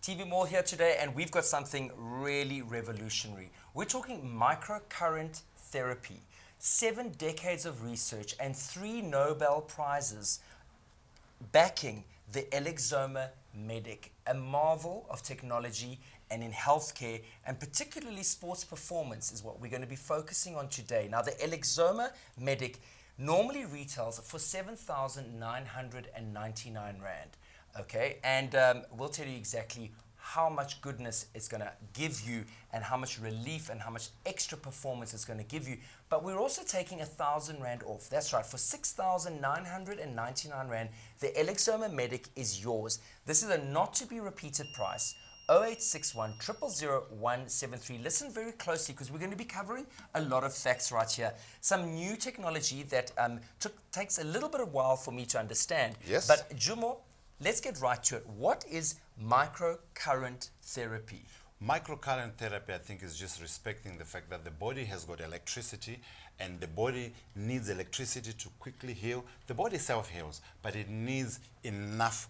TV Mall here today, and we've got something really revolutionary. We're talking microcurrent therapy. 7 decades of research and 3 Nobel Prizes backing the Elexoma Medic, a marvel of technology and in healthcare, and particularly sports performance is what we're going to be focusing on today. Now, the Elexoma Medic normally retails for 7,999 Rand. Okay, and we'll tell you exactly how much goodness it's going to give you and how much relief and how much extra performance it's going to give you. But we're also taking 1,000 Rand off. That's right, for 6,999 Rand, the Elexoma Medic is yours. This is a not to be repeated price. 0861 000 173. Listen very closely because we're going to be covering a lot of facts right here. Some new technology that takes a little bit of while for me to understand. Yes. But Jumo, let's get right to it. What is microcurrent therapy? Microcurrent therapy, I think, is just respecting the fact that the body has got electricity and the body needs electricity to quickly heal. The body self-heals, but it needs enough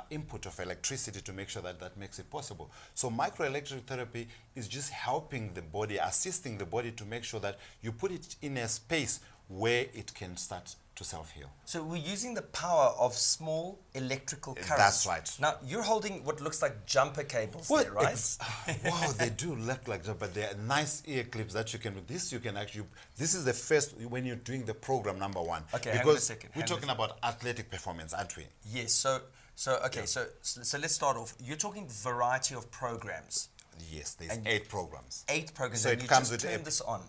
input of electricity to make sure that that makes it possible. So microelectric therapy is just helping the body, assisting the body to make sure that you put it in a space where it can start to self-heal. So we're using the power of small electrical currents. That's right. Now, you're holding what looks like jumper cables Well, there, right? Wow, they do look like that, but they're nice ear clips that you can, this you can actually, this is the first, when you're doing the program number 1. Okay, because hang on a second. we're talking about athletic performance, aren't we? Yes, so let's start off. You're talking variety of programs. Yes, there's 8 programs. 8 programs, So and it you comes just with turn this on.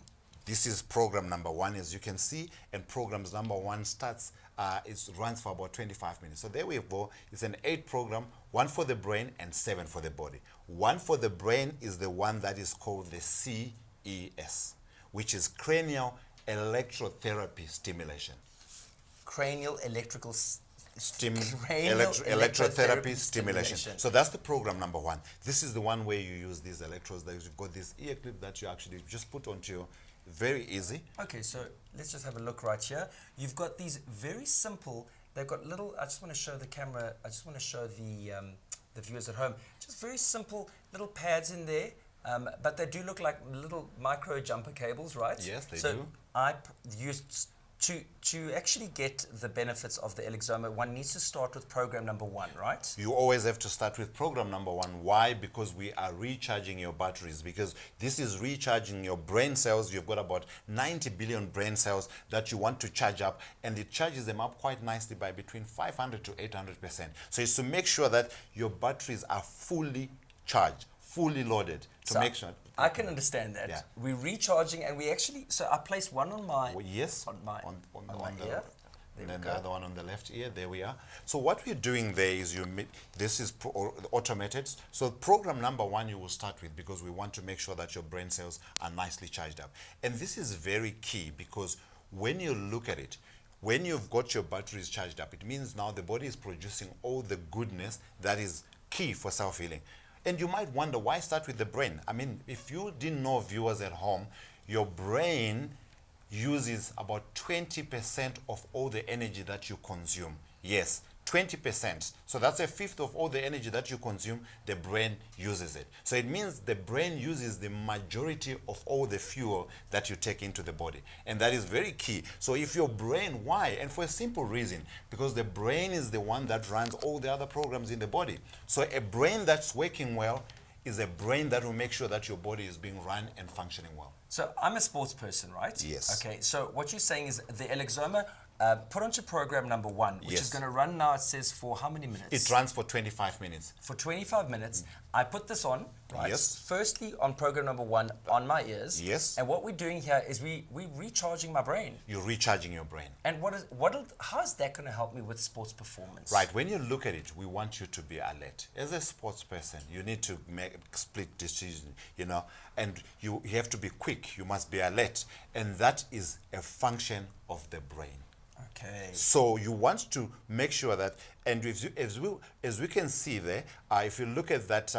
This is program number 1, as you can see, and programs number 1 starts, it runs for about 25 minutes. So there we go. It's an 8 program, 1 for the brain and 7 for the body. 1 for the brain is the one that is called the CES, which is cranial electrotherapy stimulation. Cranial electrical electrotherapy stimulation. So that's the program number 1. This is the one where you use these electrodes. That you've got this ear clip that you actually just put onto your, very easy. Okay, so let's just have a look right here. You've got these very simple, they've got little, I just want to show the camera, I just want to show the viewers at home, just very simple little pads in there, but they do look like little micro jumper cables, right? Yes, they do. So I used to actually get the benefits of the Elexoma, one needs to start with program number 1, right? You always have to start with program number 1. Why? Because we are recharging your batteries, because this is recharging your brain cells. You've got about 90 billion brain cells that you want to charge up, and it charges them up quite nicely by between 500 to 800%. So it's to make sure that your batteries are fully charged, fully loaded, to make sure. I can understand that. Yeah. We're recharging, and we actually, so I place one on my, yes, on my ear. And then the other one on the left ear. There we are. So what we're doing there is this is automated. So program number 1 you will start with, because we want to make sure that your brain cells are nicely charged up. And this is very key, because when you look at it, when you've got your batteries charged up, it means now the body is producing all the goodness that is key for self-healing. And you might wonder, why start with the brain? I mean, if you didn't know, viewers at home, your brain uses about 20% of all the energy that you consume. Yes, 20%. So that's 1/5 of all the energy that you consume, the brain uses it. So it means the brain uses the majority of all the fuel that you take into the body. And that is very key. So if your brain, why? And for a simple reason, because the brain is the one that runs all the other programs in the body. So a brain that's working well is a brain that will make sure that your body is being run and functioning well. So I'm a sports person, right? Yes. Okay, so what you're saying is the Elexoma, put onto program number 1, which is going to run now, it says, for how many minutes? It runs for 25 minutes. For 25 minutes. I put this on, right? Yes. Firstly, on program number 1, on my ears. Yes. And what we're doing here is we're recharging my brain. You're recharging your brain. And how is that going to help me with sports performance? Right. When you look at it, we want you to be alert. As a sports person, you need to make a split decision, and you have to be quick. You must be alert. And that is a function of the brain. Okay. So you want to make sure that, and as we can see there, if you look at that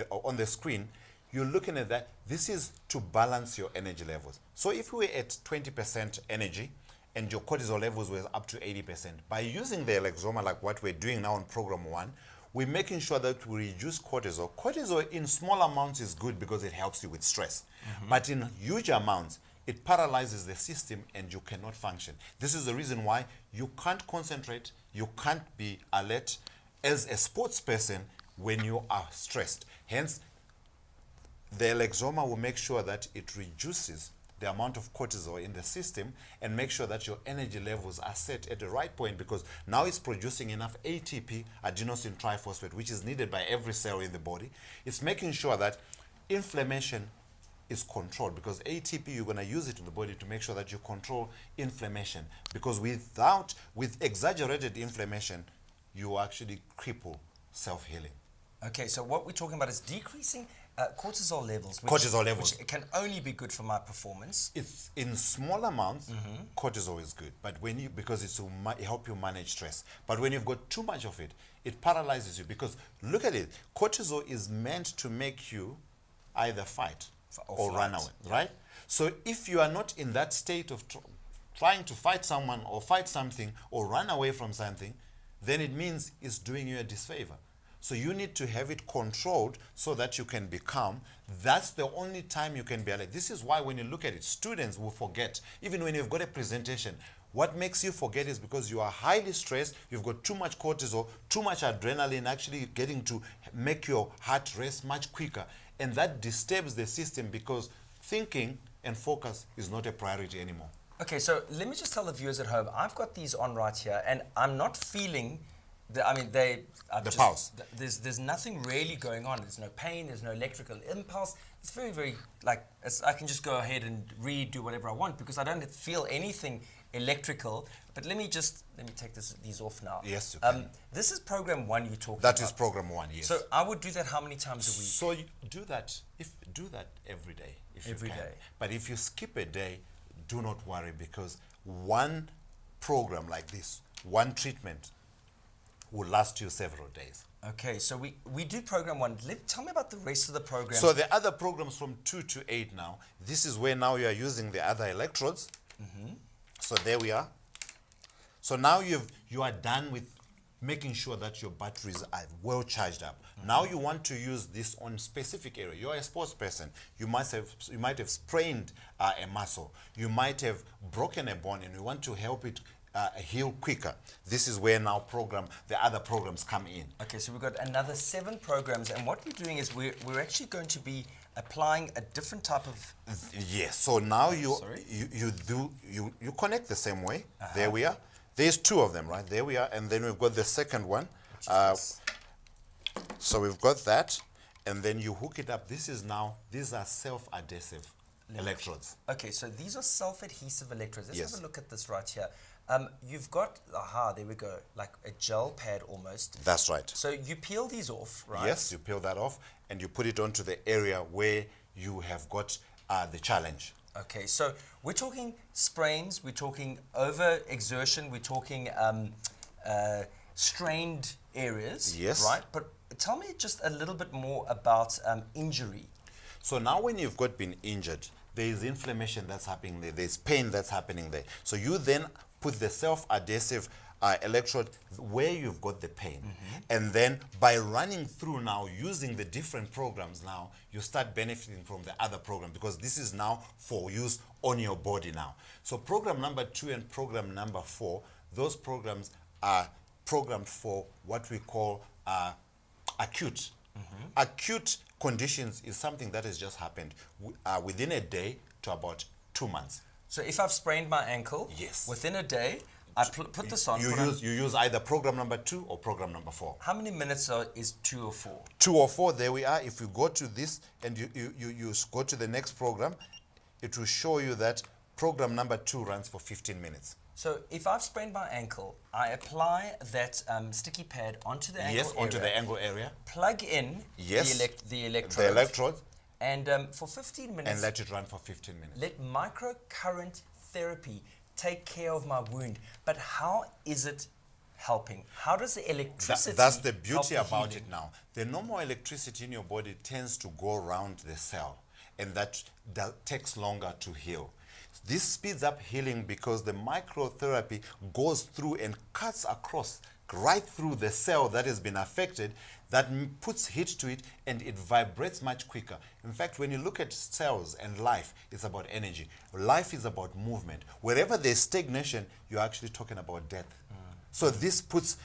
on the screen, you're looking at that. This is to balance your energy levels. So if we were at 20% energy and your cortisol levels were up to 80%, by using the Elexoma like what we're doing now on program 1, we're making sure that we reduce cortisol. Cortisol in small amounts is good because it helps you with stress. But in huge amounts, it paralyzes the system and you cannot function. This is the reason why you can't concentrate, you can't be alert as a sports person when you are stressed. Hence, the Elexoma will make sure that it reduces the amount of cortisol in the system and make sure that your energy levels are set at the right point, because now it's producing enough ATP, adenosine triphosphate, which is needed by every cell in the body. It's making sure that inflammation is controlled, because ATP, you're going to use it in the body to make sure that you control inflammation, because with exaggerated inflammation, you actually cripple self-healing. Okay, so what we're talking about is decreasing cortisol levels. Which can only be good for my performance. It's in small amounts, cortisol is good, but because it will help you manage stress. But when you've got too much of it, it paralyzes you, because look at it, cortisol is meant to make you either fight or run away, right? So if you are not in that state of trying to fight someone or fight something or run away from something, then it means it's doing you a disfavor. So you need to have it controlled so that you can be calm. That's the only time you can be alert. This is why when you look at it, students will forget. Even when you've got a presentation, what makes you forget is because you are highly stressed, you've got too much cortisol, too much adrenaline actually getting to make your heart race much quicker. And that disturbs the system, because thinking and focus is not a priority anymore. Okay, so let me just tell the viewers at home, I've got these on right here, and I'm not feeling the pulse. There's nothing really going on. There's no pain. There's no electrical impulse. It's very, very I can just go ahead and do whatever I want, because I don't feel anything electrical. But let me take these off now. Yes, you can. This is program 1 you're talking about. That is program 1, yes. So I would do that how many times a week? So you do that every day, if you can. But if you skip a day, do not worry, because one program like this, one treatment, will last you several days. Okay, so we do program 1. Tell me about the rest of the program. So the other programs from 2 to 8 now, this is where now you are using the other electrodes. So there we are. So now you are done with making sure that your batteries are well charged up. Now you want to use this on specific area. You're a sports person. You might have sprained a muscle. You might have broken a bone, and you want to help it heal quicker. This is where now the other programs come in. Okay, so we've got another 7 programs, and what we're doing is we're actually going to be applying a different type of... Yes, so now you connect the same way. There we are. There's 2 of them, right? There we are, and then we've got the second one. So we've got that, and then you hook it up. These are self-adhesive electrodes. Okay, so these are self-adhesive electrodes. Let's Yes. have a look at this right here. You've got, there we go, like a gel pad almost. That's right. So you peel these off, right? Yes, you peel that off, and you put it onto the area where you have got the challenge. Okay, so we're talking sprains, we're talking over-exertion, we're talking strained areas, Yes. right? But tell me just a little bit more about injury. So now when you've been injured, there is inflammation that's happening there, there's pain that's happening there. So you then put the self-adhesive electrode where you've got the pain. And then by running through now, using the different programs now, you start benefiting from the other program, because this is now for use on your body now. So program number 2 and program number 4, those programs are programmed for what we call acute. Acute conditions is something that has just happened within a day to about 2 months. So if I've sprained my ankle, Yes. within a day, I put this on. You use either program number 2 or program number 4. How many minutes is 2 or 4? 2 or 4, there we are. If you go to this and you go to the next program, it will show you that program number 2 runs for 15 minutes. So if I've sprained my ankle, I apply that sticky pad onto the ankle Yes, onto the ankle area. plug in Yes, the electrode. the electrode. And for 15 minutes, And let it run for 15 minutes. let microcurrent therapy take care of my wound. But how is it helping? How does the electricity That's the beauty help the about healing? it now. The normal electricity in your body tends to go around the cell, and that takes longer to heal. This speeds up healing because the microtherapy goes through and cuts across right through the cell that has been affected, that puts heat to it, and it vibrates much quicker. In fact, when you look at cells and life, it's about energy. Life is about movement. Wherever there's stagnation, you're actually talking about death. So this puts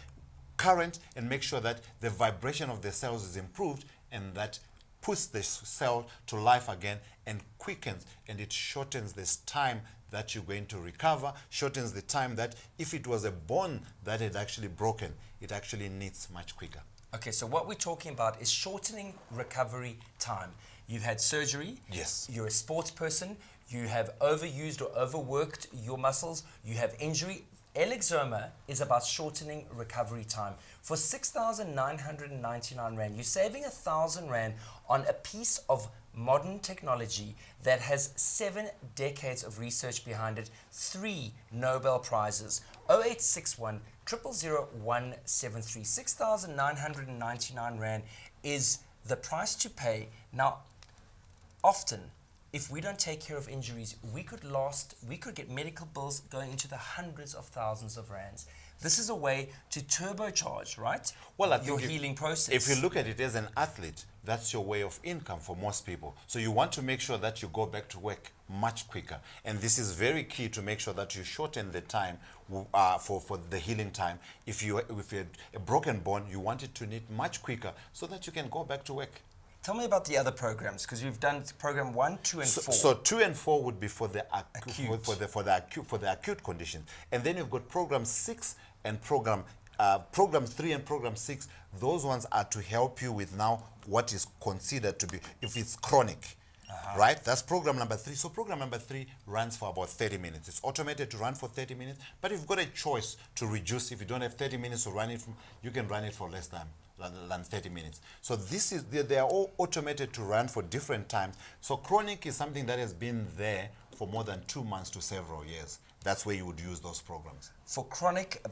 current and makes sure that the vibration of the cells is improved, and that puts the cell to life again and quickens, and it shortens this time that you're going to recover, shortens the time that if it was a bone that had actually broken, it actually knits much quicker. Okay, so what we're talking about is shortening recovery time. You've had surgery. Yes. You're a sports person. You have overused or overworked your muscles. You have injury. Elexoma is about shortening recovery time. For 6,999 Rand, you're saving 1,000 Rand on a piece of modern technology that has 7 decades of research behind it, 3 Nobel Prizes. 0861 000 173. 6,999 Rand is the price to pay. Now, often, if we don't take care of injuries, we could get medical bills going into the hundreds of thousands of rands. This is a way to turbocharge, right? Well, I think your healing process. If you look at it as an athlete, that's your way of income for most people. So you want to make sure that you go back to work much quicker. And this is very key to make sure that you shorten the time for the healing time. If you had a broken bone, you want it to knit much quicker so that you can go back to work. Tell me about the other programs, because we've done program 1, 2, and 4. So 2 and 4 would be for the Acute. for the acute condition, and then you've got program 6 and program 3 and program 6. Those ones are to help you with now what is considered to be, if it's chronic. Right? That's program number 3. So program number 3 runs for about 30 minutes. It's automated to run for 30 minutes, but you've got a choice to reduce. If you don't have 30 minutes to run it, you can run it for less than 30 minutes. So they are all automated to run for different times. So chronic is something that has been there for more than 2 months to several years. That's where you would use those programs. For chronic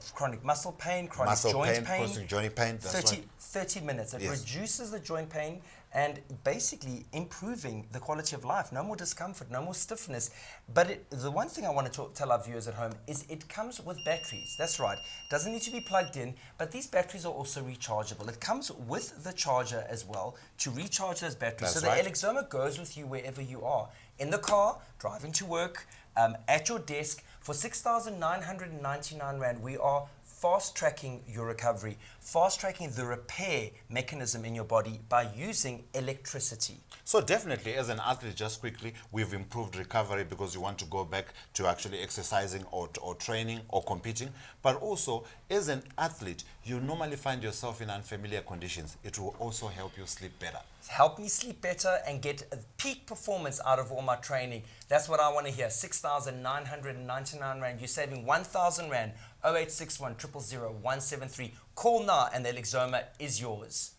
muscle pain, chronic joint pain, joint pain, that's 30 minutes. It Yes. reduces the joint pain and basically improving the quality of life. No more discomfort, no more stiffness. But the one thing I want to tell our viewers at home is it comes with batteries. That's right. It doesn't need to be plugged in, but these batteries are also rechargeable. It comes with the charger as well to recharge those batteries. That's so right. the Elexoma goes with you wherever you are. In the car, driving to work, at your desk. For 6,999 Rand, we are fast-tracking your recovery, fast-tracking the repair mechanism in your body by using electricity. So definitely, as an athlete, just quickly, we've improved recovery because you want to go back to actually exercising or training or competing. But also, as an athlete, you normally find yourself in unfamiliar conditions. It will also help you sleep better. Help me sleep better and get peak performance out of all my training. That's what I want to hear. 6,999 Rand. You're saving 1,000 Rand. 0861 000 173. Call now and the Elexoma is yours.